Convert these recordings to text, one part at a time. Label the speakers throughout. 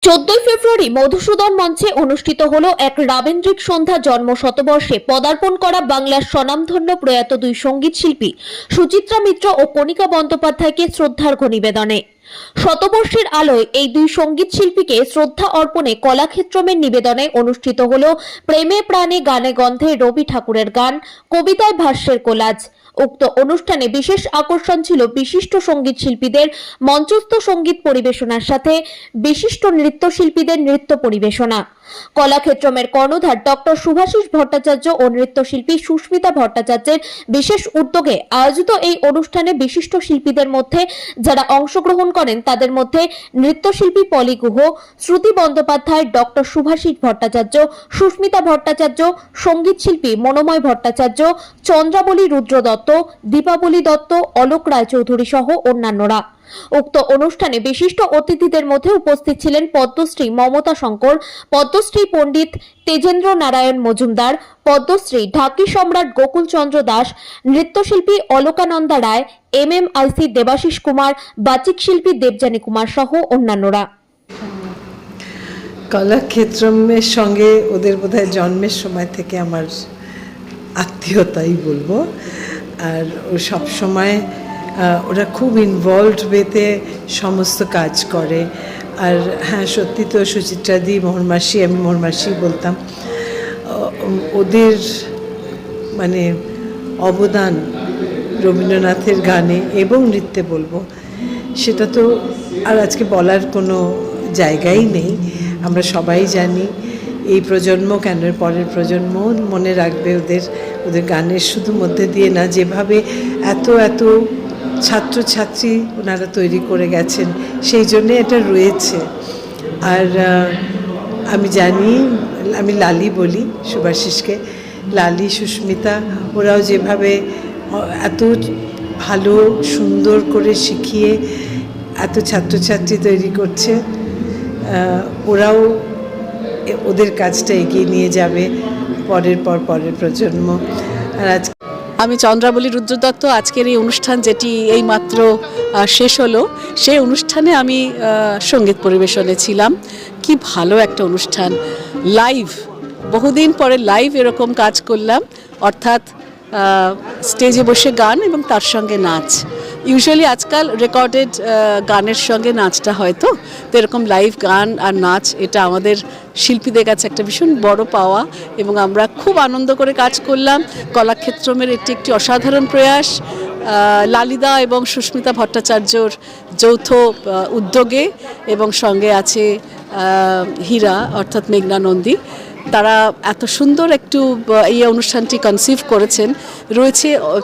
Speaker 1: 14 ফেব্রুয়ারি মধুসূদন মঞ্চে অনুষ্ঠিত হলো এক রাবেন্দ্রিক সন্ধ্যা জন্ম শতবর্ষে পদার্পণ করা বাংলার স্বনামধন্য প্রয়াত দুই সঙ্গীত শিল্পী সুচিত্রা মিত্র ও কণিকা বন্দ্যোপাধ্যায়কে শ্রদ্ধার্ঘ্য নিবেদনে। শতবর্ষের আলোয় এই দুই সঙ্গীত শিল্পীকে শ্রদ্ধা অর্পণে কলাক্ষেত্রমের নিবেদনে অনুষ্ঠিত হলো প্রেমে প্রাণে গানে গন্ধে রবি ঠাকুরের গান, কবিতায় ভাষ্যের কোলাজ। উক্ত অনুষ্ঠানে বিশেষ আকর্ষণ ছিল বিশিষ্ট সঙ্গীত শিল্পীদের মঞ্চস্থ সঙ্গীত পরিবেশনার সাথে বিশিষ্ট নৃত্যশিল্পীদের নৃত্য পরিবেশনা। কলাক্ষেত্রমের কর্ণধার ডক্টর শুভাশিস ভট্টাচার্য ও নৃত্যশিল্পী সুস্মিতা ভট্টাচার্যের বিশেষ উদ্যোগে আয়োজিত এই অনুষ্ঠানে বিশিষ্ট শিল্পীদের মধ্যে যারা অংশগ্রহণ করেন তাদের মধ্যে নৃত্যশিল্পী পলি গুহ, শ্রুতি বন্দ্যোপাধ্যায়, ডক্টর শুভাশিস ভট্টাচার্য, সুস্মিতা ভট্টাচার্য, সঙ্গীত শিল্পী মনোময় ভট্টাচার্য, চন্দ্রাবলী রুদ্র দত্ত, দীপাবলী দত্ত, অলোক রায়চৌধুরী সহ অন্যান্যরা। উক্ত অনুষ্ঠানে বিশিষ্ট অতিথিদের মধ্যে উপস্থিত ছিলেন পদ্মশ্রী মমতা শঙ্কর, পদ্মশ্রী পণ্ডিত তেজেন্দ্র নারায়ণ মজুমদার, পদ্মশ্রী ঢাকি সম্রাট গোকুল চন্দ্র দাস, নৃত্যশিল্পী অলকানন্দা রায়, MMIC দেবাশিস কুমার, বাচিক শিল্পী দেবযানী কুমার সহ অন্যান্যরা।
Speaker 2: কলাক্ষেত্রমের সঙ্গে ওদের বোধহয় জন্মের সময় থেকে আমার আত্মীয়তাই বলবো। আর ও সবসময় ওরা খুব ইনভলভড ওয়েতে সমস্ত কাজ করে। আর হ্যাঁ, সত্যি তো সুচিত্রাদি, মোহনমাসি, আমি মোহনমাসি বলতাম, ওদের মানে অবদান রবীন্দ্রনাথের গানে এবং নৃত্যে বলবো, সেটা তো আর আজকে বলার কোনো জায়গাই নেই। আমরা সবাই জানি, এই প্রজন্ম কেন পরের প্রজন্ম মনে রাখবে ওদের গানের শুধু মধ্যে দিয়ে না, যেভাবে এত এত ছাত্রছাত্রী ওনারা তৈরি করে গেছেন, সেই জন্যে এটা রয়েছে। আর আমি জানি, আমি লালি বলি শুভাশিসকে, লালি, সুস্মিতা, ওরাও যেভাবে এত ভালো সুন্দর করে শিখিয়ে এত ছাত্রছাত্রী তৈরি করছে, ওরাও ওদের কাজটা এগিয়ে নিয়ে যাবে পরের প্রজন্ম। আর আজ
Speaker 3: আমি চন্দ্রাবলী রুদ্র দত্ত। আজকের এই অনুষ্ঠান যেটি এইমাত্র শেষ হলো, সেই অনুষ্ঠানে আমি সঙ্গীত পরিবেশনে ছিলাম। কি ভালো একটা অনুষ্ঠান, লাইভ, বহুদিন পরে লাইভ এরকম কাজ করলাম, অর্থাৎ স্টেজে বসে গান এবং তার সঙ্গে নাচ। ইউজুয়ালি আজকাল রেকর্ডেড গানের সঙ্গে নাচটা হয়, তো এরকম লাইভ গান আর নাচ, এটা আমাদের শিল্পীদের কাছে একটা ভীষণ বড় পাওয়া এবং আমরা খুব আনন্দ করে কাজ করলাম। কলাক্ষেত্রমের এটি একটি অসাধারণ প্রয়াস, লালিদা এবং সুস্মিতা ভট্টাচার্যর যৌথ উদ্যোগে, এবং সঙ্গে আছে হীরা অর্থাৎ মেঘনা নন্দী। তারা এত সুন্দর একটু এই অনুষ্ঠানটি কনসিভ করেছেন।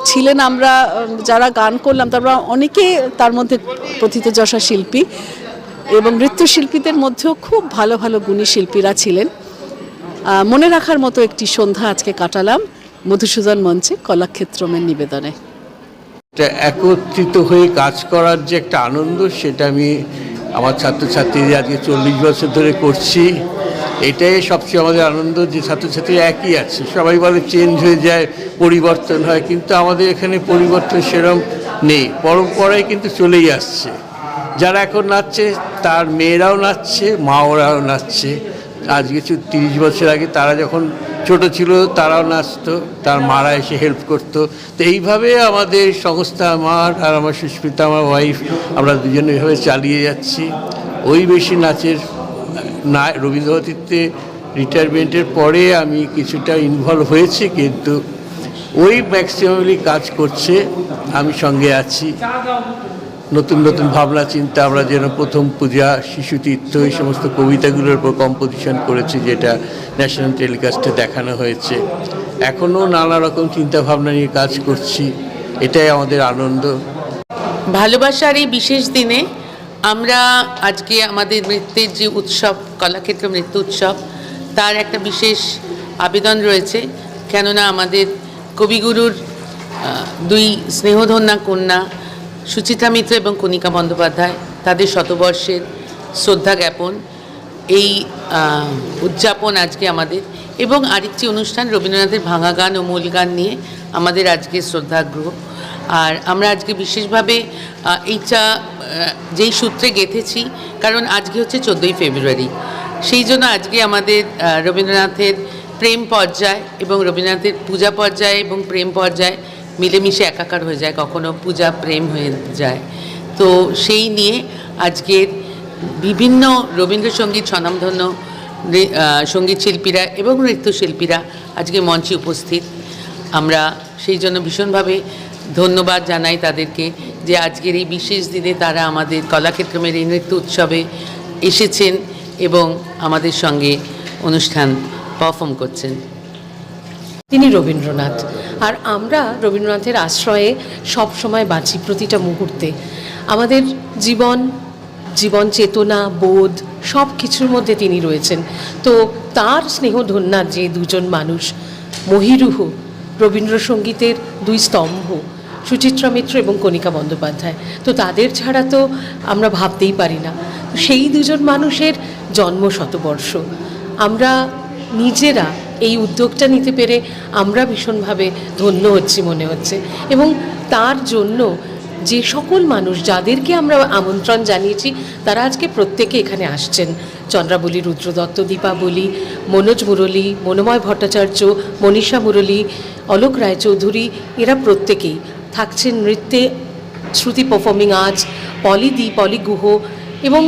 Speaker 3: ছিলেন আমরা যারা গান করলাম, তারপর অনেকে তার মধ্যে প্রথিতযশা শিল্পী এবং নৃত্যশিল্পীদের মধ্যেও খুব ভালো ভালো গুণী শিল্পীরা ছিলেন। মনে রাখার মতো একটি সন্ধ্যা আজকে কাটালাম মধুসূদন মঞ্চে কলাক্ষেত্রমের নিবেদনে।
Speaker 4: একত্রিত হয়ে কাজ করার যে একটা আনন্দ, সেটা আমি আমার ছাত্রছাত্রীদের আজকে 40 বছর ধরে করছি। এটাই সবচেয়ে আমাদের আনন্দ, যে ছাত্রছাত্রী একই আছে। সবাই বলে চেঞ্জ হয়ে যায়, পরিবর্তন হয়, কিন্তু আমাদের এখানে পরিবর্তন সেরকম নেই, পরম্পরায় কিন্তু চলেই আসছে। যারা এখন নাচছে তার মেয়েরাও নাচছে, মা ওরাও নাচছে। আজকে 30 বছর আগে তারা যখন ছোট ছিল তারাও নাচতো, তার মারা এসে হেল্প করতো। তো এইভাবে আমাদের সংস্থা, আমার আর আমার সুস্মিতা, আমার ওয়াইফ, আমরা দুজনে এভাবে চালিয়ে যাচ্ছি। ওই বেশি নাচের না, রবীন্দ্রভারতীতে রিটায়ারমেন্টের পরে আমি কিছুটা ইনভলভ হয়েছি, কিন্তু ওই ম্যাক্সিমামলি কাজ করছে, আমি সঙ্গে আছি। নতুন নতুন ভাবনা চিন্তা, আমরা যেন প্রথম পূজা, শিশুতীর্থ, এই সমস্ত কবিতাগুলোর উপর কম্পোজিশন করেছি, যেটা ন্যাশনাল টেলিকাস্টে দেখানো হয়েছে। এখনও নানা রকম চিন্তা ভাবনা নিয়ে কাজ করছি, এটাই আমাদের আনন্দ।
Speaker 5: ভালোবাসার এই বিশেষ দিনে আমরা আজকে আমাদের নৃত্যের যে উৎসব, কলাক্ষেত্র নৃত্য উৎসব, তার একটা বিশেষ আবেদন রয়েছে। কেননা আমাদের কবিগুরুর দুই স্নেহধন্যা কন্যা সুচিত্রা মিত্র এবং কণিকা বন্দ্যোপাধ্যায়, তাদের শতবর্ষের শ্রদ্ধা জ্ঞাপন, এই উদযাপন আজকে আমাদের। এবং আরেকটি অনুষ্ঠান রবীন্দ্রনাথের ভাঙা গান ও মূল গান নিয়ে আমাদের আজকে শ্রদ্ধাগ্রহ। আর আমরা আজকে বিশেষভাবে এইটা যেই সূত্রে গেঁথেছি, কারণ আজকে হচ্ছে 14ই ফেব্রুয়ারি, সেই জন্য আজকে আমাদের রবীন্দ্রনাথের প্রেম পর্যায় এবং রবীন্দ্রনাথের পূজা পর্যায় এবং প্রেম পর্যায় মিলেমিশে একাকার হয়ে যায়, কখনো পূজা প্রেম হয়ে যায়। তো সেই নিয়ে আজকের বিভিন্ন রবীন্দ্রসঙ্গীত স্বনামধন্য সঙ্গীত শিল্পীরা এবং নৃত্যশিল্পীরা আজকে মঞ্চে উপস্থিত। আমরা সেই জন্য ভীষণভাবে ধন্যবাদ জানাই তাদেরকে যে আজকের এই বিশেষ দিনে তারা আমাদের কলাক্ষেত্রমের এই নৃত্য উৎসবে এসেছেন এবং আমাদের সঙ্গে অনুষ্ঠান পারফর্ম করছেন।
Speaker 6: তিনি রবীন্দ্রনাথ, আর আমরা রবীন্দ্রনাথের আশ্রয়ে সব সময় বাঁচি। প্রতিটা মুহূর্তে আমাদের জীবন চেতনা, বোধ সব কিছুর মধ্যে তিনি রয়েছেন। তো তার স্নেহধন্যা যে দুজন মানুষ, মহীরুহ রবীন্দ্রসঙ্গীতের দুই স্তম্ভ, সুচিত্রা মিত্র এবং কণিকা বন্দ্যোপাধ্যায়, তো তাদের ছাড়া তো আমরা ভাবতেই পারি না। সেই দুজন মানুষের জন্ম শতবর্ষ, আমরা নিজেরা এই উদ্যোগটা নিতে পেরে আমরা ভীষণভাবে ধন্য হচ্ছি মনে হচ্ছে। এবং তার জন্য যে সকল মানুষ যাদেরকে আমরা আমন্ত্রণ জানিয়েছি তারা আজকে প্রত্যেকে এখানে আসছেন। চন্দ্রাবলী রুদ্রদত্ত, দীপাবলী, মনোজ মুরলী, মনোময় ভট্টাচার্য, মনীষা মুরলী, অলোক রায়চৌধুরী, এরা প্রত্যেকেই থাকছেন নৃত্যে। শ্রুতি পারফর্মিং আর্টস, পলি গুহ। এবং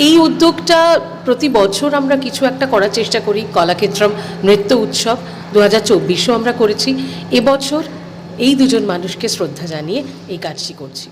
Speaker 6: এই উদ্যোগটা প্রতি বছর আমরা কিছু একটা করার চেষ্টা করি। কলাক্ষেত্রম নৃত্য উৎসব 2024-ও আমরা করেছি। এবছর এই দুজন মানুষকে শ্রদ্ধা জানিয়ে এই কাজটি করছি।